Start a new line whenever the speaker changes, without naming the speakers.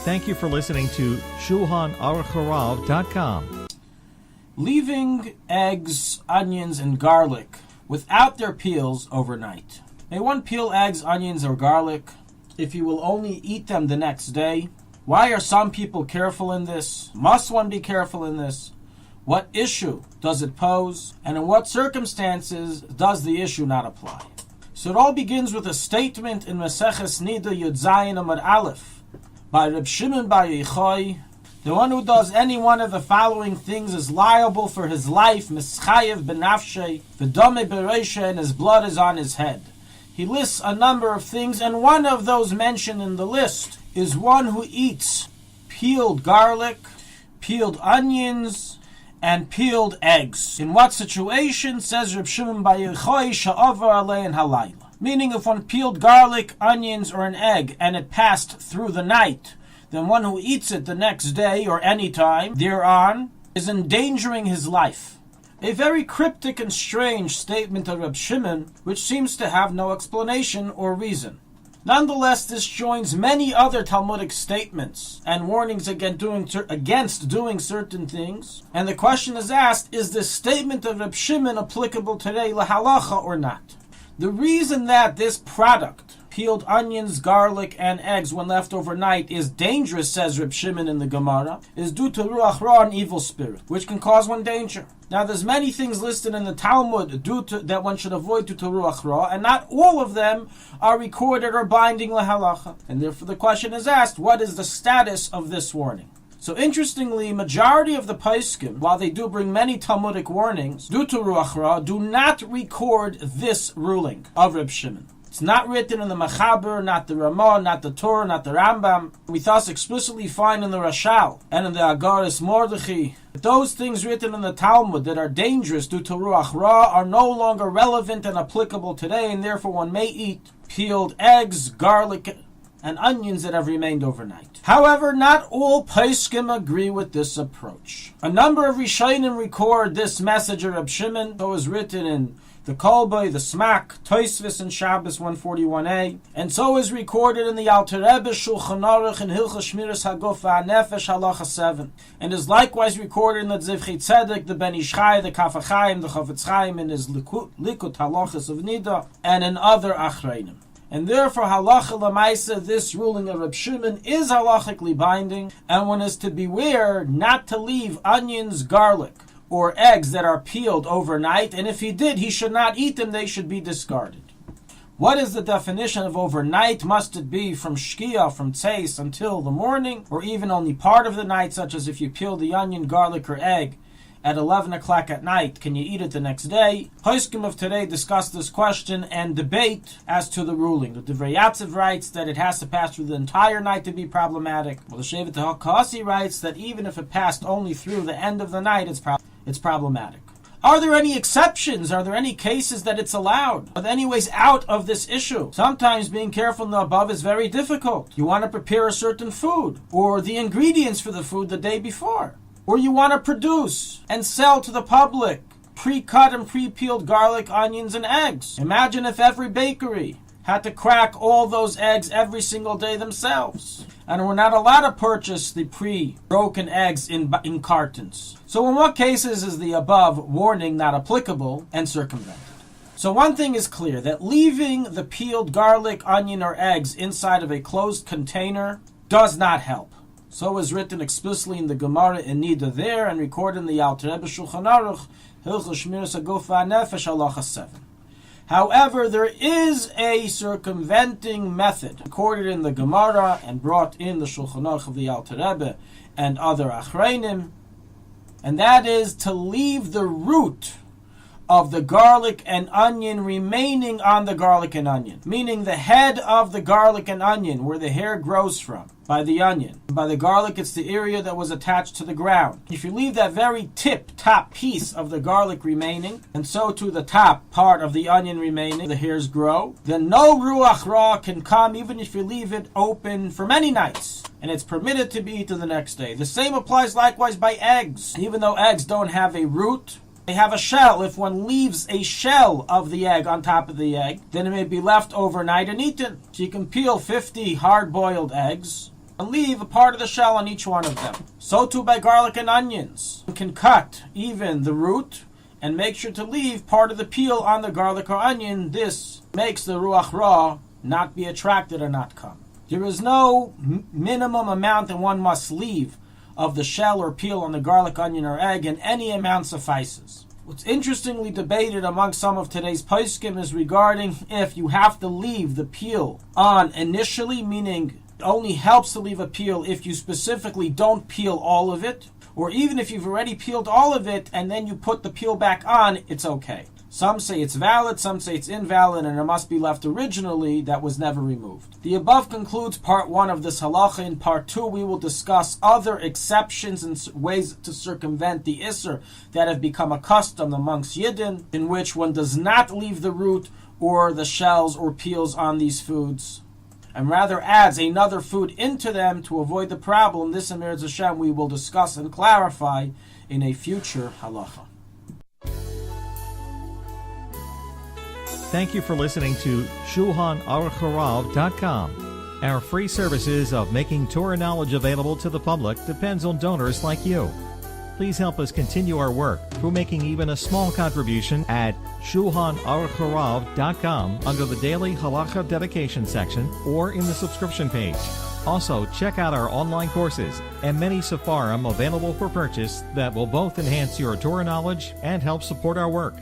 Thank you for listening to Shulchanaruchharav.com.
Leaving eggs, onions, and garlic without their peels overnight. May one peel eggs, onions, or garlic if you will only eat them the next day? Why are some people careful in this? Must one be careful in this? What issue does it pose? And in what circumstances does the issue not apply? So it all begins with a statement in Maseches Nida Yud Zayin Amud Aleph by Reb Shimon bar Yochai. The one who does any one of the following things is liable for his life, mischayev benafshe, v'dame bereisha, and his blood is on his head. He lists a number of things, and one of those mentioned in the list is one who eats peeled garlic, peeled onions, and peeled eggs. In what situation, says Reb Shimon bar Yochai, sha'avar alein halayla. Meaning, if one peeled garlic, onions, or an egg, and it passed through the night, then one who eats it the next day or any time thereon is endangering his life. A very cryptic and strange statement of Reb Shimon, which seems to have no explanation or reason. Nonetheless, this joins many other Talmudic statements and warnings against doing certain things. And the question is asked, is this statement of Reb Shimon applicable today, lahalacha, or not? The reason that this product, peeled onions, garlic, and eggs when left overnight, is dangerous, says Reb Shimon in the Gemara, is due to ruach ra, an evil spirit, which can cause one danger. Now, there's many things listed in the Talmud that one should avoid due to ruach ra, and not all of them are recorded or binding lahalacha. And therefore the question is asked, what is the status of this warning? So interestingly, majority of the Paiskim, while they do bring many Talmudic warnings due to ruach ra, do not record this ruling of Reb Shimon. It's not written in the Machaber, not the Ramah, not the Torah, not the Rambam. We thus explicitly find in the Rashal and in the Agaris Mordechai that those things written in the Talmud that are dangerous due to Ruach Ra are no longer relevant and applicable today, and therefore one may eat peeled eggs, garlic, and onions that have remained overnight. However, not all Paiskim agree with this approach. A number of Rishonim record this message of Reb Shimon, so is written in the Kolbei, the Smak, Tosfos, and Shabbos 141a, and so is recorded in the Alter Rebbe Shulchanaruch and Hilchos Shmiras Haguf VaNefesh Halacha 7, and is likewise recorded in the Zivchei Tzedek, the Ben Ish Chai, the Kaf HaChaim, the Chafetz Chaim, in his Likut Halachas of Nida, and in other Achreinim. And therefore, halacha l'maisa, this ruling of Reb Shimon is halachically binding, and one is to beware not to leave onions, garlic, or eggs that are peeled overnight, and if he did, he should not eat them, they should be discarded. What is the definition of overnight? Must it be from shkia, from tzeis, until the morning, or even only part of the night, such as if you peel the onion, garlic, or egg at 11 o'clock at night, can you eat it the next day? Poskim of today discuss this question and debate as to the ruling. The Divrei Yatziv writes that it has to pass through the entire night to be problematic. Well, the Shevet HaKasi writes that even if it passed only through the end of the night, it's problematic. Are there any exceptions? Are there any cases that it's allowed? Are there any ways out of this issue? Sometimes being careful in the above is very difficult. You want to prepare a certain food, or the ingredients for the food the day before. Or you want to produce and sell to the public pre-cut and pre-peeled garlic, onions, and eggs. Imagine if every bakery had to crack all those eggs every single day themselves, and were not allowed to purchase the pre-broken eggs in cartons. So in what cases is the above warning not applicable and circumvented? So one thing is clear, that leaving the peeled garlic, onion, or eggs inside of a closed container does not help. So is written explicitly in the Gemara in Nida there, and recorded in the Alter Rebbe Shulchanaruch, Hilchos Shmiras Haguf VaNefesh Halacha 7. However, there is a circumventing method recorded in the Gemara and brought in the Shulchan Aruch of the Alter Rebbe and other Achreinim, and that is to leave the root of the garlic and onion remaining on the garlic and onion, meaning the head of the garlic and onion, where the hair grows from, by the onion. By the garlic, it's the area that was attached to the ground. If you leave that very top piece of the garlic remaining, and so to the top part of the onion remaining, the hairs grow, then no ruach ra can come, even if you leave it open for many nights, and it's permitted to be eaten the next day. The same applies likewise by eggs. Even though eggs don't have a root, they have a shell. If one leaves a shell of the egg on top of the egg, then it may be left overnight and eaten. So you can peel 50 hard-boiled eggs, and leave a part of the shell on each one of them. So too by garlic and onions. You can cut even the root and make sure to leave part of the peel on the garlic or onion. This makes the ruach ra not be attracted or not come. There is no minimum amount that one must leave of the shell or peel on the garlic, onion, or egg, and any amount suffices. What's interestingly debated among some of today's poskim is regarding if you have to leave the peel on initially, meaning it only helps to leave a peel if you specifically don't peel all of it, or even if you've already peeled all of it and then you put the peel back on, it's okay. Some say it's valid, some say it's invalid, and it must be left originally that was never removed. The above concludes part 1 of this halacha. In part 2, we will discuss other exceptions and ways to circumvent the isser that have become a custom amongst Yidden, in which one does not leave the root or the shells or peels on these foods, and rather adds another food into them to avoid the problem. This, Amir Hashem, we will discuss and clarify in a future halacha.
Thank you for listening to Shulchanaruchharav.com. Our free services of making Torah knowledge available to the public depends on donors like you. Please help us continue our work through making even a small contribution at Shulchanaruchharav.com under the Daily Halacha Dedication section or in the subscription page. Also, check out our online courses and many sefarim available for purchase that will both enhance your Torah knowledge and help support our work.